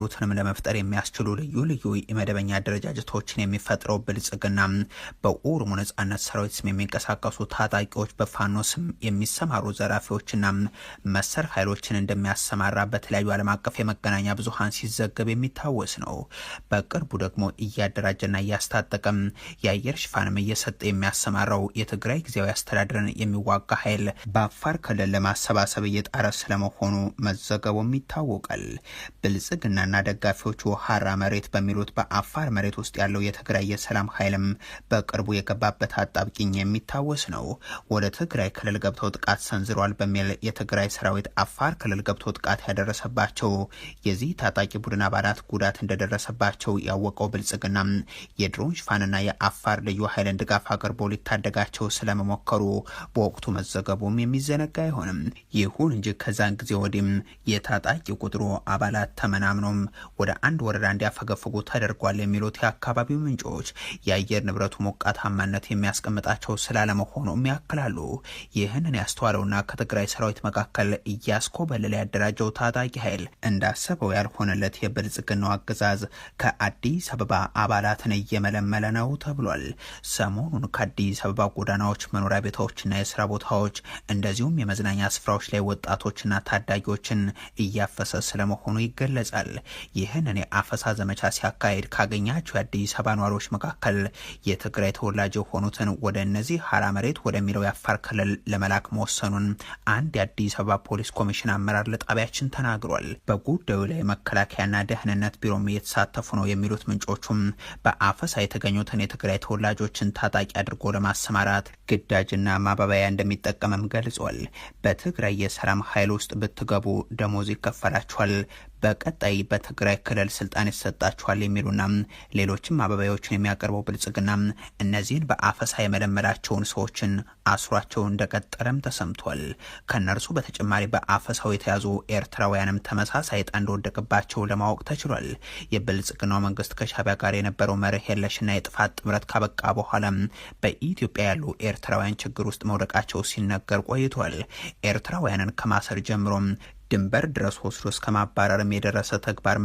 ሩትንም ለመፍጠር የሚያስችሉ ልዩ ልዩ የመደበኛ አደረጃጀቶችን የሚፈጥረው ብልጽግና በኦሮሞ ነጻነት ሰራዊት ስም የሚንቀሳቀሱ ታጣቂዎች በፋኖ ስም የሚሰማሩ ዘራፊዎችና መሰል ኃይሎችን እንደሚያሰማራ በተለያዩ ዓለም አቀፍ የመገናኛ ብዙሃን ሲዘገብ የሚታወስ ነው። በቅርቡ ደግሞ እያደራጀና እያስታጠቀም የአየር ሽፋንም እየሰጠ የሚያሰማራው የትግራይ ጊዜያዊ አስተዳደርን የሚዋጋ ኃይል በአፋር ክልል ለማሰባሰብ እየጣረ ስለመሆኑ መዘገቡም ይታወቃል። ብልጽግናና ደጋፊዎቹ ሀራ መሬት በሚሉት በአፋር መሬት ውስጥ ያለው የትግራይ የሰላም ኃይልም በቅርቡ የገባበት አጣብቂኝ የሚታወስ ነው። ወደ ትግራይ ክልል ገብተው ጥቃት ሰንዝሯል በሚል የትግራይ ሰራዊት አፋር ክልል ገብቶ ጥቃት ያደረሰባቸው የዚህ ታጣቂ ቡድን አባላት ጉዳት እንደደረሰባቸው ያወቀው ብልጽግና የድሮን ሽፋንና የአፋር ልዩ ኃይልን ድጋፍ አቅርቦ ሊታደጋቸው ስለመሞከሩ በወቅቱ መዘገቡም የሚዘነጋ አይሆንም። ይሁን እንጂ ከዛን ጊዜ ወዲህም የታጣቂ ቁጥሩ አባላት ተመናምኖም ወደ አንድ ወረዳ እንዲያፈገፍጉ ተደርጓል የሚሉት የአካባቢው ምንጮች የአየር ንብረቱ ሞቃታማነት የሚያስቀምጣቸው ስላለመሆኑም ያክላሉ። ይህንን ያስተዋለውና ከትግራይ ሰራዊት መካከል እያስኮበለለ ያደራጀው ታጣቂ ኃይል እንዳሰበው ያልሆነለት የብልጽግናው አገዛዝ ከአዲስ አበባ አባላትን እየመለመለ ነው ተብሏል። ሰሞኑን ከአዲስ አበባ ጎዳናዎች፣ መኖሪያ ቤቶችና የስራ ቦታዎች እንደዚሁም የመዝናኛ ስፍራዎች ላይ ወጣቶችና ታዳጊዎችን እያፈሰ ስለመሆኑ ይገለጻል። ይህንን የአፈሳ ዘመቻ ሲያካሄድ ካገኛቸው የአዲስ አበባ ነዋሪዎች መካከል የትግራይ ተወላጅ የሆኑትን ወደ እነዚህ ሀራ መሬት ወደሚለው የአፋር ክልል ለመላክ መወሰኑን አንድ የአዲስ አበባ ፖሊስ ኮሚሽን አመራር ለጣቢያችን ተናግሯል። በጉዳዩ ላይ መከላከያና ደህንነት ቢሮም እየተሳተፉ ነው የሚሉት ምንጮቹም በአፈሳ የተገኙትን የትግራይ ተወላጆችን ታጣቂ አድርጎ ለማሰማራት ግዳጅና ማባበያ እንደሚጠቀምም ገልጿል። በትግራይ የሰላም ኃይል ውስጥ ብትገቡ ደሞዝ ይከፈላችኋል፣ በቀጣይ በትግራይ ክልል ስልጣን ይሰጣችኋል የሚሉና ሌሎችም አበባዮችን የሚያቀርበው ብልጽግና እነዚህን በአፈሳ የመለመላቸውን ሰዎችን አስሯቸው እንደቀጠለም ተሰምቷል። ከነርሱ በተጨማሪ በአፈሳው የተያዙ ኤርትራውያንም ተመሳሳይ ዕጣ እንደወደቀባቸው ለማወቅ ተችሏል። የብልጽግናው መንግስት ከሻዕቢያ ጋር የነበረው መርህ የለሽና የጥፋት ጥምረት ካበቃ በኋላ በኢትዮጵያ ያሉ ኤርትራውያን ችግር ውስጥ መውደቃቸው ሲነገር ቆይቷል። ኤርትራውያንን ከማሰር ጀምሮ ድንበር ድረስ ወስዶ እስከ ማባረርም የደረሰ ተግባር